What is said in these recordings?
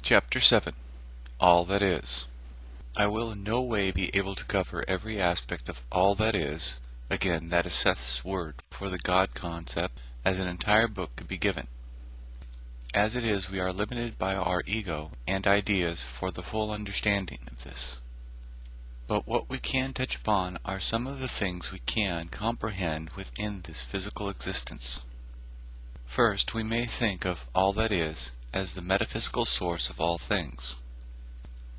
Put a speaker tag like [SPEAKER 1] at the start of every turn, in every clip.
[SPEAKER 1] Chapter 7. All That Is. I will in no way be able to cover every aspect of all that is. Again, that is Seth's word for the God concept, as an entire book could be given. As it is, we are limited by our ego and ideas for the full understanding of this. But what we can touch upon are some of the things we can comprehend within this physical existence. First, we may think of all that is as the metaphysical source of all things.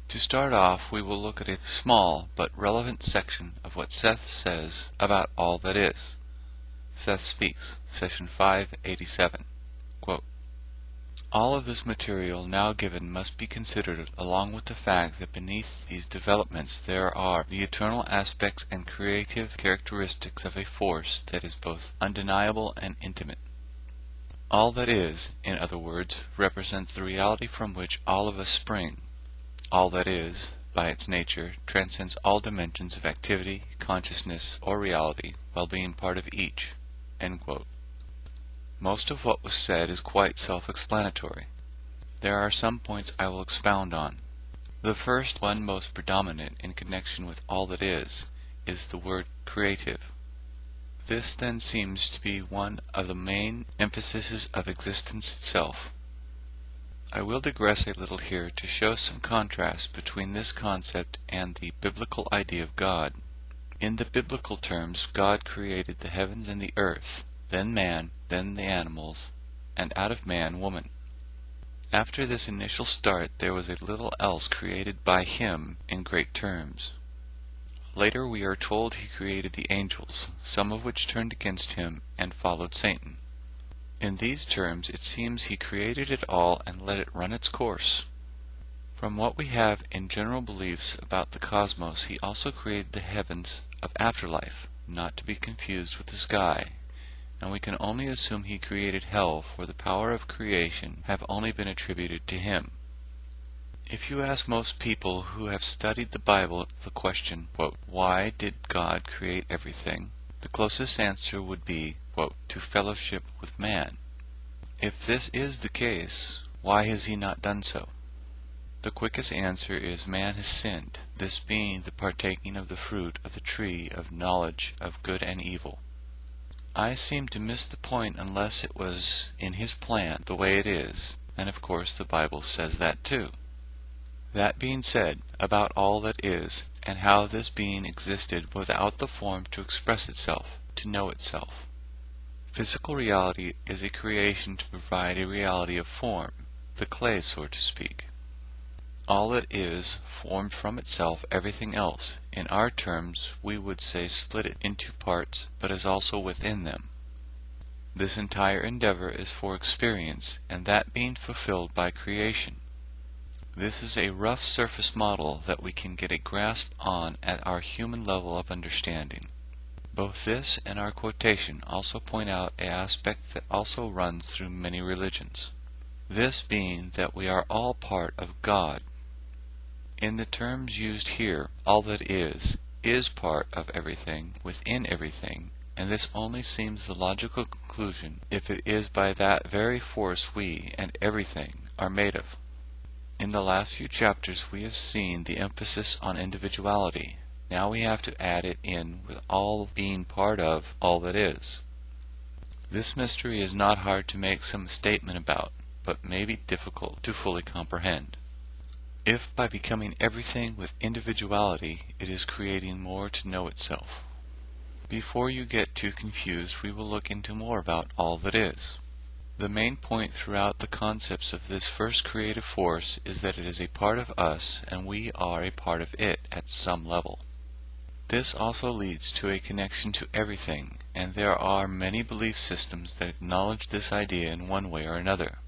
[SPEAKER 1] To start off, we will look at a small but relevant section of what Seth says about all that is. Seth Speaks, Session 587. Quote, "All of this material now given must be considered along with the fact that beneath these developments there are the eternal aspects and creative characteristics of a force that is both undeniable and intimate. All that is, in other words, represents the reality from which all of us spring. All that is, by its nature, transcends all dimensions of activity, consciousness, or reality, while being part of each." End quote. Most of what was said is quite self-explanatory. There are some points I will expound on. The first one, most predominant in connection with all that is the word creative. This then seems to be one of the main emphases of existence itself. I will digress a little here to show some contrast between this concept and the biblical idea of God. In the biblical terms, God created the heavens and the earth, then man, then the animals, and out of man, woman. After this initial start, there was a little else created by Him in great terms. Later we are told He created the angels, some of which turned against Him and followed Satan. In these terms, it seems He created it all and let it run its course. From what we have in general beliefs about the cosmos, He also created the heavens of afterlife, not to be confused with the sky, and we can only assume He created hell, for the power of creation have only been attributed to Him. If you ask most people who have studied the Bible the question, quote, "Why did God create everything?" the closest answer would be, quote, "To fellowship with man." If this is the case, why has He not done so? The quickest answer is man has sinned, this being the partaking of the fruit of the tree of knowledge of good and evil. I seem to miss the point unless it was in His plan the way it is, and of course the Bible says that too. That being said, about all that is, and how this being existed without the form to express itself, to know itself. Physical reality is a creation to provide a reality of form, the clay, so to speak. All that is formed from itself everything else. In our terms, we would say split it into parts, but is also within them. This entire endeavor is for experience, and that being fulfilled by creation. This is a rough surface model that we can get a grasp on at our human level of understanding. Both this and our quotation also point out an aspect that also runs through many religions. This being that we are all part of God. In the terms used here, all that is part of everything, within everything, and this only seems the logical conclusion if it is by that very force we and everything are made of. In the last few chapters we have seen the emphasis on individuality. Now we have to add it in with all being part of all that is. This mystery is not hard to make some statement about, but may be difficult to fully comprehend. If by becoming everything with individuality it is creating more to know itself. Before you get too confused, we will look into more about all that is. The main point throughout the concepts of this first creative force is that it is a part of us and we are a part of it at some level. This also leads to a connection to everything, and there are many belief systems that acknowledge this idea in one way or another.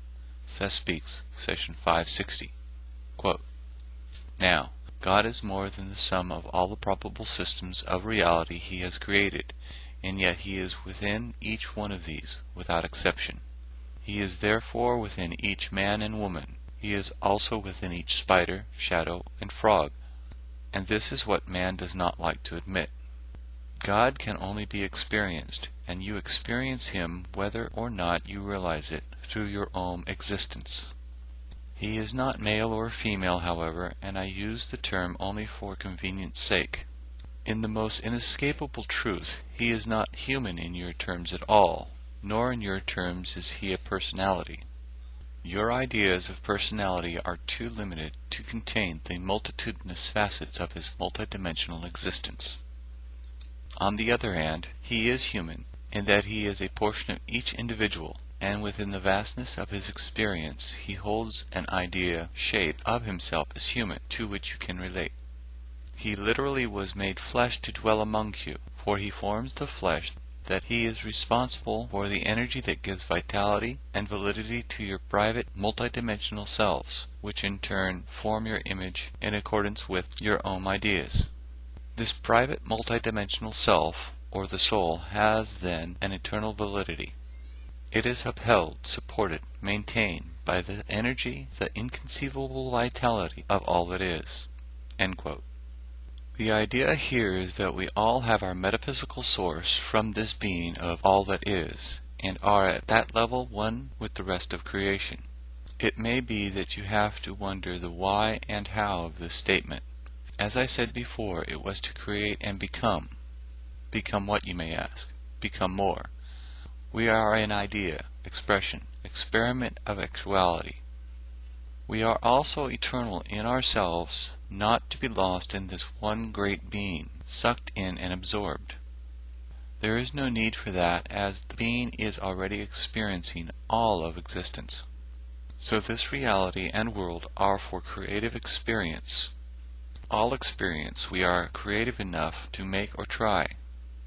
[SPEAKER 1] Seth Speaks, Session 560. Quote, "Now, God is more than the sum of all the probable systems of reality He has created, and yet He is within each one of these, without exception. He is therefore within each man and woman. He is also within each spider, shadow, and frog. And this is what man does not like to admit. God can only be experienced, and you experience Him whether or not you realize it through your own existence. He is not male or female, however, and I use the term only for convenience sake. In the most inescapable truth, he is not human in your terms at all, nor in your terms is he a personality. Your ideas of personality are too limited to contain the multitudinous facets of his multidimensional existence. On the other hand, he is human, in that he is a portion of each individual, and within the vastness of his experience he holds an idea shape of himself as human, to which you can relate. He literally was made flesh to dwell among you, for he forms the flesh that he is responsible for the energy that gives vitality and validity to your private multidimensional selves, which in turn form your image in accordance with your own ideas. This private multidimensional self, or the soul, has then an eternal validity. It is upheld, supported, maintained by the energy, the inconceivable vitality of all that is." End quote. The idea here is that we all have our metaphysical source from this being of all that is, and are at that level one with the rest of creation. It may be that you have to wonder the why and how of this statement. As I said before, it was to create and become. Become what, you may ask? Become more. We are an idea, expression, experiment of actuality. We are also eternal in ourselves, not to be lost in this one great being, sucked in and absorbed. There is no need for that, as the being is already experiencing all of existence. So this reality and world are for creative experience. All experience we are creative enough to make or try.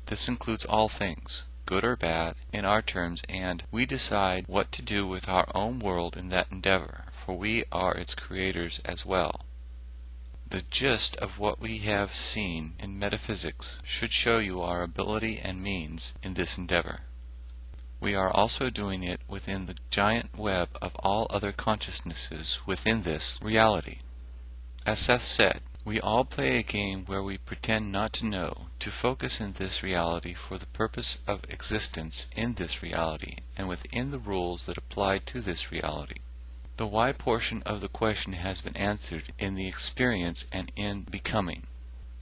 [SPEAKER 1] This includes all things, good or bad, in our terms, and we decide what to do with our own world in that endeavor, for we are its creators as well. The gist of what we have seen in metaphysics should show you our ability and means in this endeavor. We are also doing it within the giant web of all other consciousnesses within this reality. As Seth said, we all play a game where we pretend not to know, to focus in this reality for the purpose of existence in this reality and within the rules that apply to this reality. The why portion of the question has been answered in the experience and in becoming,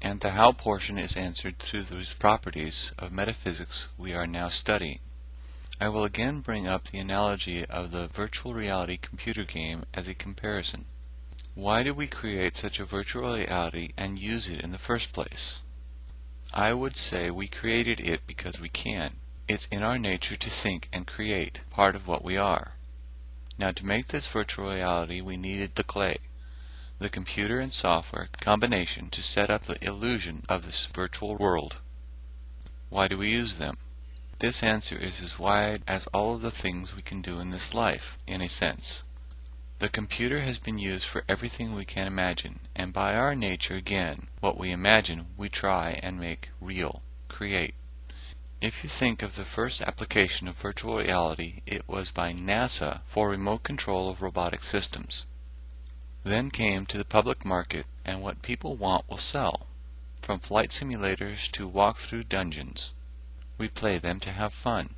[SPEAKER 1] and the how portion is answered through those properties of metaphysics we are now studying. I will again bring up the analogy of the virtual reality computer game as a comparison. Why did we create such a virtual reality and use it in the first place? I would say we created it because we can. It's in our nature to think and create, part of what we are. Now, to make this virtual reality, we needed the clay, the computer and software combination to set up the illusion of this virtual world. Why do we use them? This answer is as wide as all of the things we can do in this life, in a sense. The computer has been used for everything we can imagine, and by our nature, again, what we imagine, we try and make real, create. If you think of the first application of virtual reality, it was by NASA for remote control of robotic systems. Then came to the public market, and what people want will sell. From flight simulators to walk-through dungeons. We play them to have fun.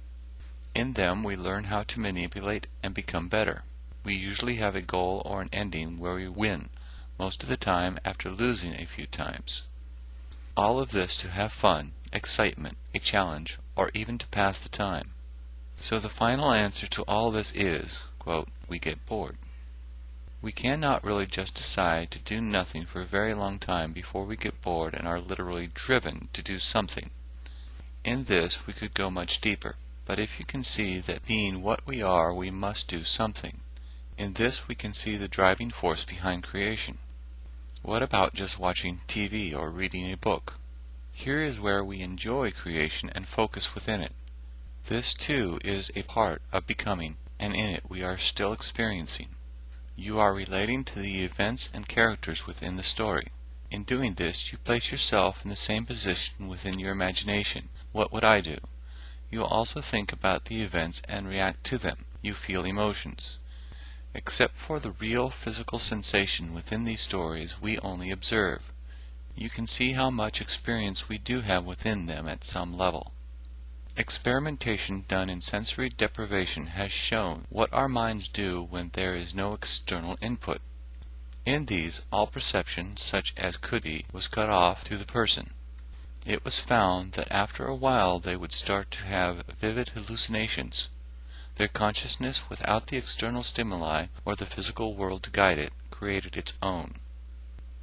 [SPEAKER 1] In them we learn how to manipulate and become better. We usually have a goal or an ending where we win, most of the time after losing a few times. All of this to have fun, excitement, a challenge, or even to pass the time. So the final answer to all this is, quote, we get bored. We cannot really just decide to do nothing for a very long time before we get bored and are literally driven to do something. In this we could go much deeper, but if you can see that being what we are, we must do something. In this we can see the driving force behind creation. What about just watching TV or reading a book? Here is where we enjoy creation and focus within it. This too is a part of becoming, and in it we are still experiencing. You are relating to the events and characters within the story. In doing this, you place yourself in the same position within your imagination. What would I do? You also think about the events and react to them. You feel emotions. Except for the real physical sensation within these stories, we only observe. You can see how much experience we do have within them at some level. Experimentation done in sensory deprivation has shown what our minds do when there is no external input. In these, all perception, such as could be, was cut off to the person. It was found that after a while they would start to have vivid hallucinations. Their consciousness, without the external stimuli or the physical world to guide it, created its own.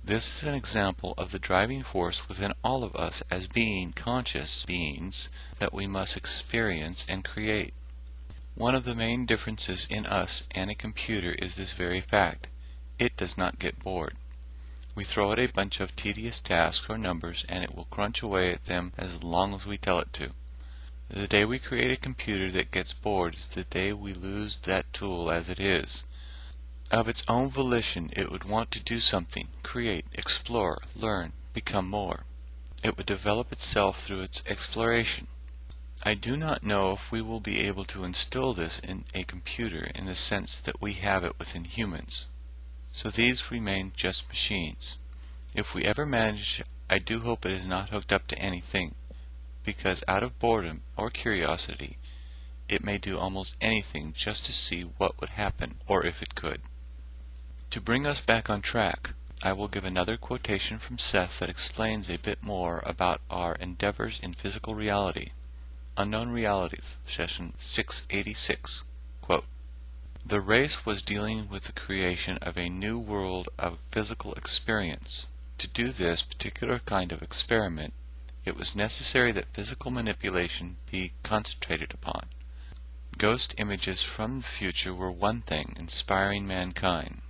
[SPEAKER 1] This is an example of the driving force within all of us as being conscious beings that we must experience and create. One of the main differences in us and a computer is this very fact. It does not get bored. We throw it a bunch of tedious tasks or numbers and it will crunch away at them as long as we tell it to. The day we create a computer that gets bored is the day we lose that tool as it is. Of its own volition, it would want to do something, create, explore, learn, become more. It would develop itself through its exploration. I do not know if we will be able to instill this in a computer in the sense that we have it within humans. So these remain just machines. If we ever manage, I do hope it is not hooked up to anything, because out of boredom or curiosity, it may do almost anything just to see what would happen, or if it could. To bring us back on track, I will give another quotation from Seth that explains a bit more about our endeavors in physical reality. Unknown Realities, session 686. Quote, "The race was dealing with the creation of a new world of physical experience. To do this particular kind of experiment, it was necessary that physical manipulation be concentrated upon. Ghost images from the future were one thing, inspiring mankind.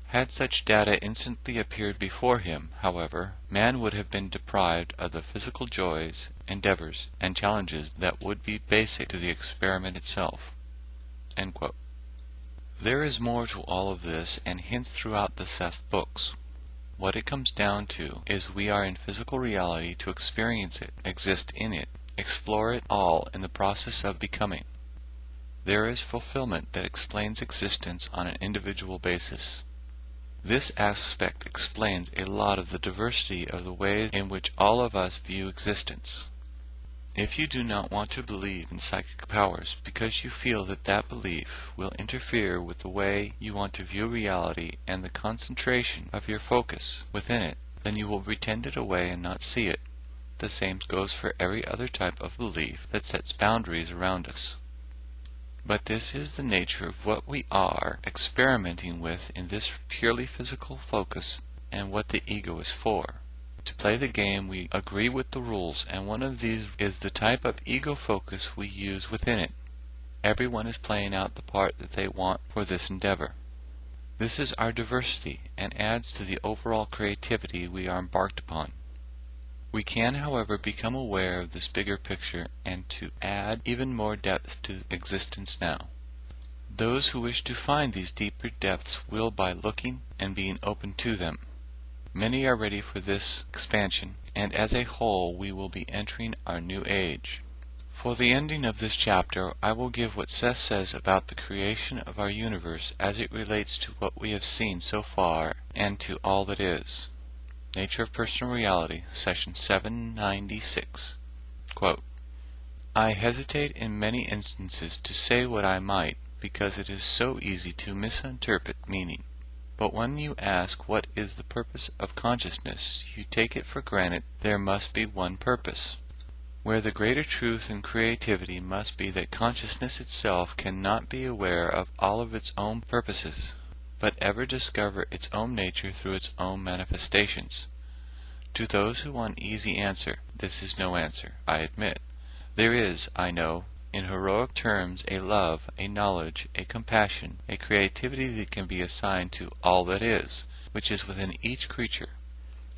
[SPEAKER 1] Had such data instantly appeared before him, however, man would have been deprived of the physical joys, endeavors, and challenges that would be basic to the experiment itself." End quote. There is more to all of this and hints throughout the Seth books. What it comes down to is we are in physical reality to experience it, exist in it, explore it all in the process of becoming. There is fulfillment that explains existence on an individual basis. This aspect explains a lot of the diversity of the ways in which all of us view existence. If you do not want to believe in psychic powers because you feel that that belief will interfere with the way you want to view reality and the concentration of your focus within it, then you will pretend it away and not see it. The same goes for every other type of belief that sets boundaries around us. But this is the nature of what we are experimenting with in this purely physical focus and what the ego is for. To play the game, we agree with the rules, and one of these is the type of ego focus we use within it. Everyone is playing out the part that they want for this endeavor. This is our diversity and adds to the overall creativity we are embarked upon. We can, however, become aware of this bigger picture and to add even more depth to existence now. Those who wish to find these deeper depths will by looking and being open to them. Many are ready for this expansion, and as a whole we will be entering our new age. For the ending of this chapter, I will give what Seth says about the creation of our universe as it relates to what we have seen so far and to all that is. Nature of Personal Reality, Session 796. Quote, "I hesitate in many instances to say what I might, because it is so easy to misinterpret meaning. But when you ask what is the purpose of consciousness, you take it for granted there must be one purpose, where the greater truth and creativity must be that consciousness itself cannot be aware of all of its own purposes, but ever discover its own nature through its own manifestations. To those who want easy answer, this is no answer, I admit. There is, I know, in heroic terms, a love, a knowledge, a compassion, a creativity that can be assigned to all that is, which is within each creature.